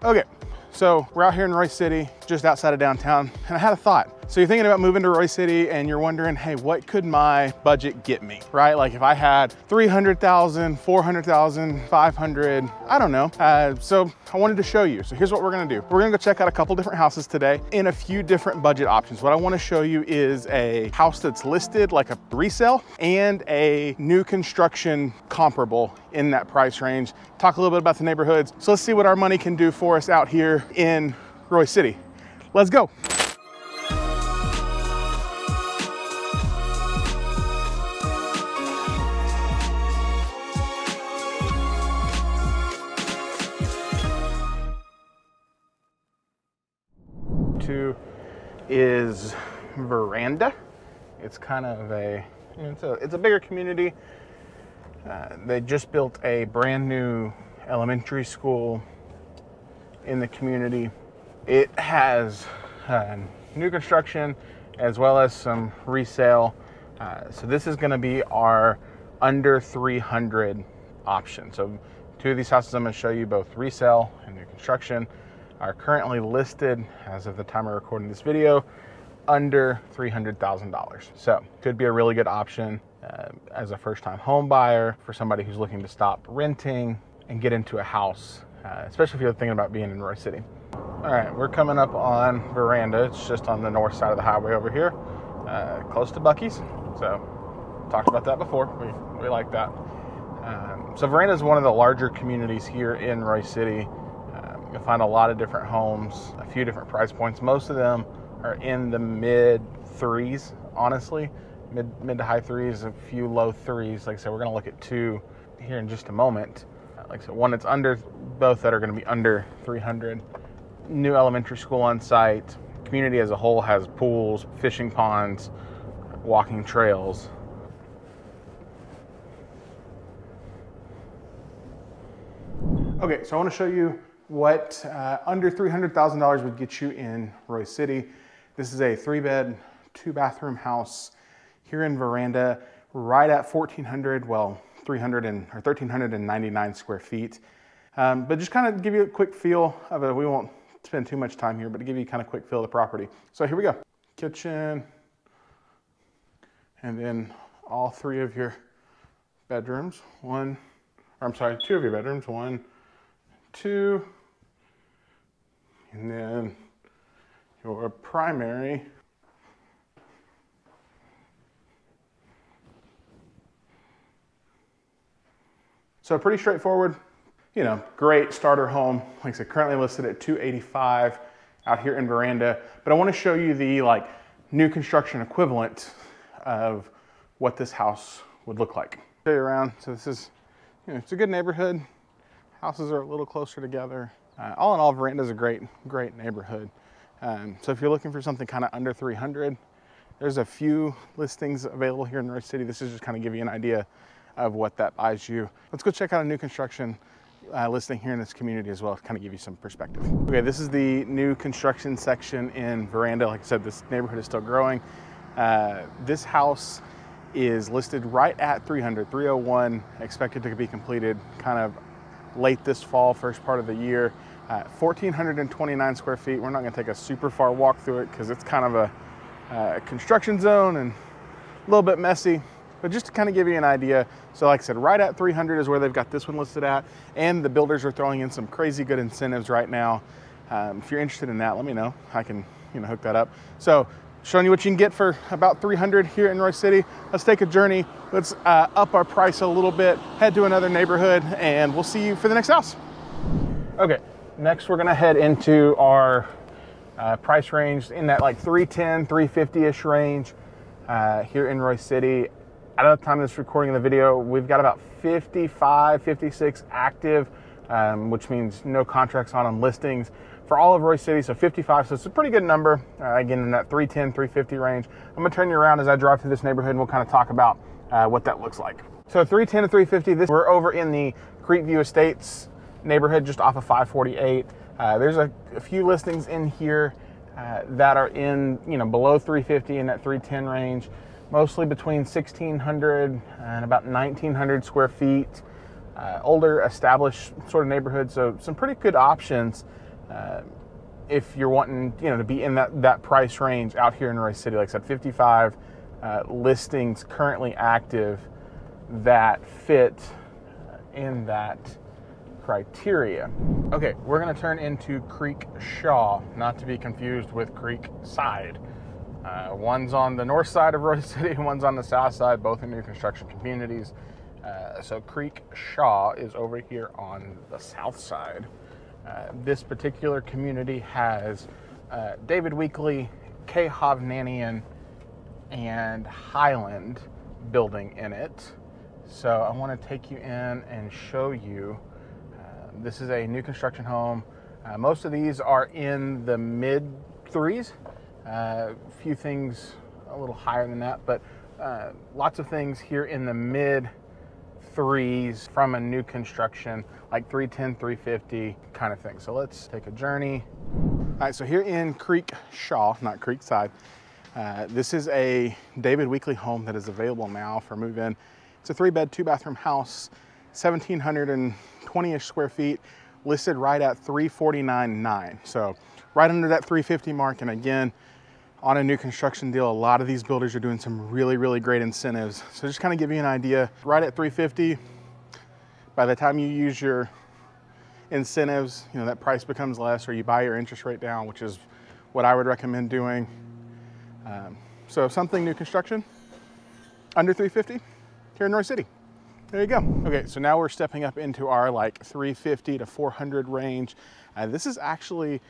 Okay, so we're out here in Royse City, just outside of downtown, and I had a thought. So you're thinking about moving to Royse City and you're wondering, hey, what could my budget get me, right? Like if I had 300,000, 400,000, 500, I don't know. So I wanted to show you. So here's what we're gonna do. We're gonna go check out a couple different houses today in a few different budget options. What I wanna show you is a house that's listed like a resale and a new construction comparable in that price range. Talk a little bit about the neighborhoods. So let's see what our money can do for us out here in Royse City. Let's go. Is Veranda. It's kind of it's a bigger community. They just built a brand new elementary school in the community. It has new construction as well as some resale. So this is going to be our under 300 option. So two of these houses I'm going to show you, both resale and new construction, are currently listed, as of the time of recording this video, under $300,000. So could be a really good option as a first-time home buyer, for somebody who's looking to stop renting and get into a house, especially if you're thinking about being in Royse City. All right, we're coming up on Veranda. It's just on the north side of the highway over here, close to Buc-ee's. So talked about that before. We like that. So Veranda is one of the larger communities here in Royse City. You'll find a lot of different homes, a few different price points. Most of them are in the mid threes, honestly, mid to high threes, a few low threes. Like I said, we're going to look at two here in just a moment. Like I said, one that's under, both that are going to be under 300. New elementary school on site. Community as a whole has pools, fishing ponds, walking trails. Okay, so I want to show you what under $300,000 would get you in Royse City. This is a 3-bed, 2-bathroom house here in Veranda, right at 1,399 square feet. But just kind of give you a quick feel of it. We won't spend too much time here, but to give you kind of quick feel of the property. So here we go. Kitchen, and then all three of your bedrooms. Two of your bedrooms. 1, 2, and then your primary. So pretty straightforward, great starter home. Like I said, currently listed at $285 out here in Veranda, but I want to show you the new construction equivalent of what this house would look like. Show you around. So this is, it's a good neighborhood. Houses are a little closer together. All in all, Veranda is a great neighborhood. So if you're looking for something kind of under 300, there's a few listings available here in Royse City. This is just kind of give you an idea of what that buys you. Let's go check out a new construction listing here in this community as well, to kind of give you some perspective. Okay, this is the new construction section in Veranda. Like I said, this neighborhood is still growing. This house is listed right at 301, expected to be completed kind of late this fall, first part of the year. 1,429 square feet. We're not going to take a super far walk through it because it's kind of a construction zone and a little bit messy, but just to kind of give you an idea. So like I said, right at 300 is where they've got this one listed at, and the builders are throwing in some crazy good incentives right now. If you're interested in that, let me know. I can hook that up. So showing you what you can get for about 300 here in Royse City. Let's take a journey. Let's up our price a little bit, head to another neighborhood, and we'll see you for the next house. Okay, next we're gonna head into our price range in that 310, 350-ish range here in Royse City. At the time of this recording of the video, we've got about 55, 56 active, which means no contracts on them, listings for all of Royse City, so 55, so it's a pretty good number. Again, in that 310, 350 range. I'm gonna turn you around as I drive through this neighborhood, and we'll kind of talk about what that looks like. So 310 to 350, we're over in the Creekview Estates neighborhood, just off of 548. There's a few listings in here that are in, below 350 in that 310 range, mostly between 1,600 and about 1,900 square feet. Older, established sort of neighborhood, so some pretty good options if you're wanting, to be in that price range out here in Royse City. Like I said, 55 listings currently active that fit in that criteria. Okay, we're gonna turn into Creek Shaw, not to be confused with Creek Side. One's on the north side of Royse City, one's on the south side, both in new construction communities. So Creek Shaw is over here on the south side. This particular community has David Weekley, K. Hovnanian, and Highland building in it. So I want to take you in and show you. This is a new construction home. Most of these are in the mid threes. A few things a little higher than that, but lots of things here in the mid threes from a new construction, like 310, 350 kind of thing. So let's take a journey. All right, so here in Creek Shaw, not Creekside, this is a David Weekley home that is available now for move-in. It's a 3-bed, 2-bathroom house, 1,720-ish square feet, listed right at $349,900. So right under that 350 mark. And again, on a new construction deal, a lot of these builders are doing some really, really great incentives. So just kind of give you an idea, right at 350, by the time you use your incentives, that price becomes less, or you buy your interest rate down, which is what I would recommend doing. So something new construction, under 350 here in Royse City. There you go. Okay, so now we're stepping up into our like 350 to 400 range. This is actually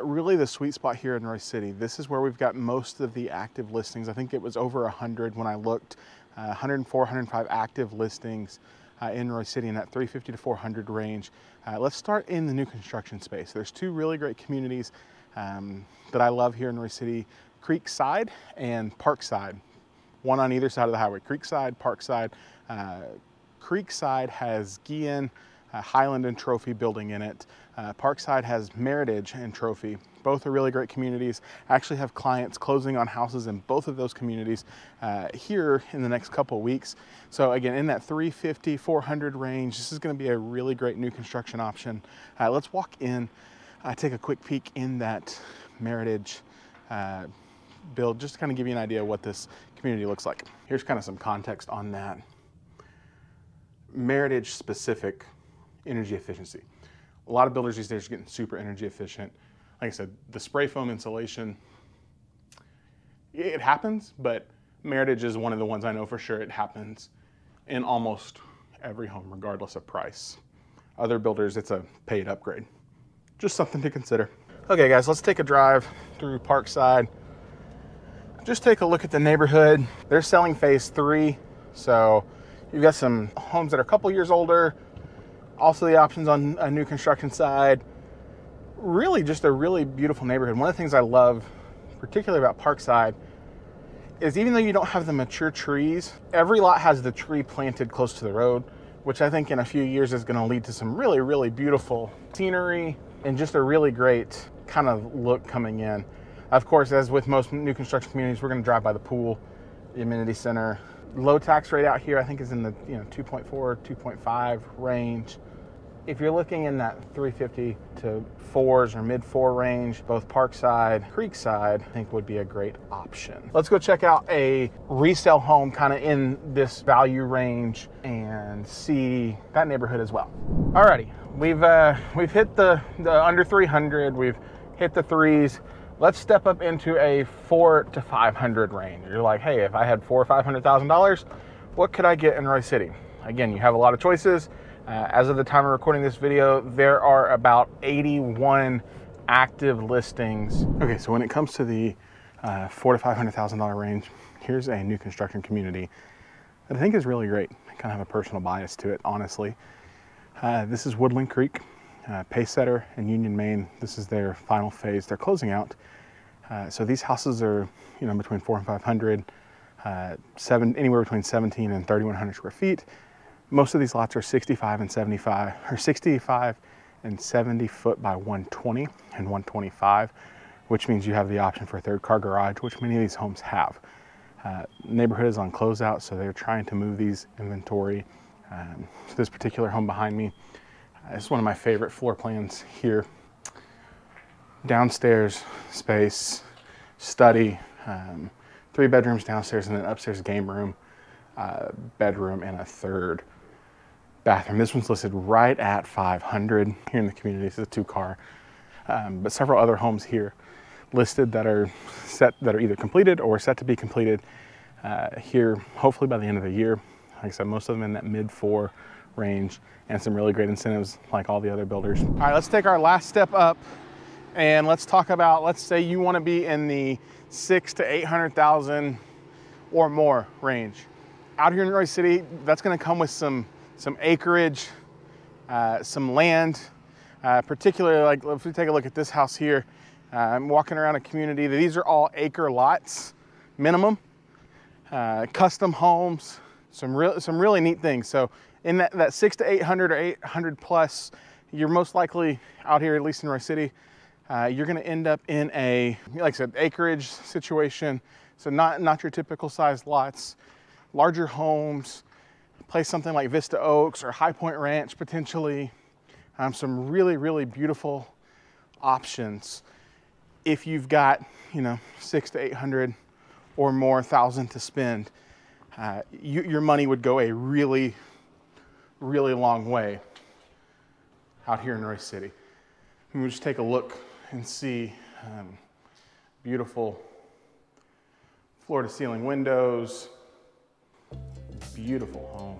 really the sweet spot here in Royse City. This is where we've got most of the active listings. I think it was over 100 when I looked, 104, 105 active listings in Royse City in that 350 to 400 range. Let's start in the new construction space. There's two really great communities that I love here in Royse City, Creekside and Parkside. One on either side of the highway, Creekside, Parkside. Creekside has Guillen, Highland, and Trophy building in it. Parkside has Meritage and Trophy. Both are really great communities. I actually have clients closing on houses in both of those communities here in the next couple of weeks. So again, in that 350, 400 range, this is going to be a really great new construction option. Let's walk in, take a quick peek in that Meritage build, just to kind of give you an idea of what this community looks like. Here's kind of some context on that. Meritage specific energy efficiency. A lot of builders these days are getting super energy efficient. Like I said, the spray foam insulation, it happens, but Meritage is one of the ones I know for sure it happens in almost every home, regardless of price. Other builders, it's a paid upgrade. Just something to consider. Okay guys, let's take a drive through Parkside. Just take a look at the neighborhood. They're selling phase 3, so you've got some homes that are a couple years older. Also the options on a new construction side. Really just a really beautiful neighborhood. One of the things I love, particularly about Parkside, is even though you don't have the mature trees, every lot has the tree planted close to the road, which I think in a few years is gonna lead to some really, really beautiful scenery and just a really great kind of look coming in. Of course, as with most new construction communities, we're gonna drive by the pool, the amenity center. Low tax rate out here, I think, is in the 2.4, 2.5 range. If you're looking in that 350 to 4s or mid 4 range, both Parkside, Creekside, I think would be a great option. Let's go check out a resale home kind of in this value range and see that neighborhood as well. Alrighty, we've hit the under 300, we've hit the 3s. Let's step up into a 400 to 500 range. You're like, hey, if I had $400,000 or $500,000, what could I get in Royse City? Again, you have a lot of choices. As of the time of recording this video, there are about 81 active listings. Okay, so when it comes to the $400,000 to $500,000 range, here's a new construction community that I think is really great. I kind of have a personal bias to it, honestly. This is Woodland Creek, Pacesetter and Union Main. This is their final phase. They're closing out. So these houses are, between 400 and 500, anywhere between 17 and 3,100 square feet. Most of these lots are 65 and 75, or 65 and 70 foot by 120 and 125, which means you have the option for a third car garage, which many of these homes have. Neighborhood is on closeout, so they're trying to move these inventory. So this particular home behind me, it's one of my favorite floor plans here. downstairs space, study, 3 bedrooms downstairs, and then upstairs game room, bedroom, and a 3rd bathroom. This one's listed right at $500 here in the community. This is a 2-car, but several other homes here listed that are either completed or set to be completed here, hopefully by the end of the year. Like I said, most of them in that mid-4 range, and some really great incentives like all the other builders. All right, let's take our last step up and let's talk about, let's say you want to be in the 600,000 to 800,000 or more range. Out here in Royse City, that's going to come with some acreage, some land, particularly like if we take a look at this house here. I'm walking around a community. These are all acre lots, minimum, custom homes, some really neat things. So in that 600 to 800 or 800 plus, you're most likely out here, at least in Royse City, you're going to end up in a, like I said, acreage situation. So not your typical sized lots, larger homes, place something like Vista Oaks or High Point Ranch potentially. Some really beautiful options if you've got, 600 to 800 or more thousand to spend. Your money would go a really long way out here in Royse City. And we'll just take a look and see beautiful floor-to-ceiling windows, beautiful home.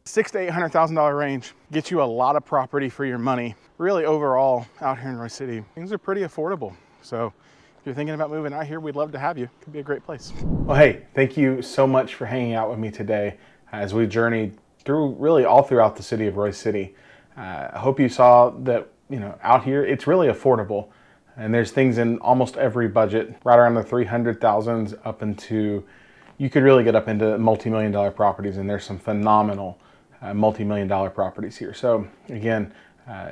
$600,000 to $800,000 range gets you a lot of property for your money. Really overall out here in Royse City, things are pretty affordable. So if you're thinking about moving out here, we'd love to have you. Could be a great place. Well, hey, thank you so much for hanging out with me today as we journeyed through really all throughout the city of Royse City. I hope you saw that, out here, it's really affordable. And there's things in almost every budget, right around the 300,000s up into, you could really get up into multi-million-dollar properties, and there's some phenomenal multi-million-dollar properties here. So again,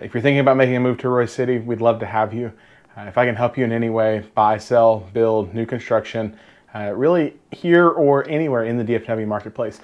if you're thinking about making a move to Royse City, we'd love to have you. If I can help you in any way, buy, sell, build, new construction, really here or anywhere in the DFW marketplace,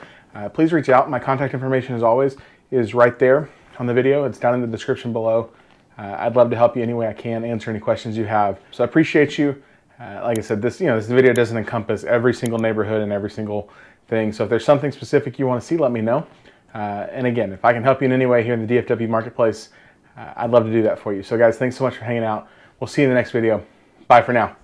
please reach out. My contact information, as always, is right there on the video. It's down in the description below. I'd love to help you any way I can, answer any questions you have. So I appreciate you. Like I said, this video doesn't encompass every single neighborhood and every single thing. So if there's something specific you want to see, let me know. And again, if I can help you in any way here in the DFW marketplace, I'd love to do that for you. So guys, thanks so much for hanging out. We'll see you in the next video. Bye for now.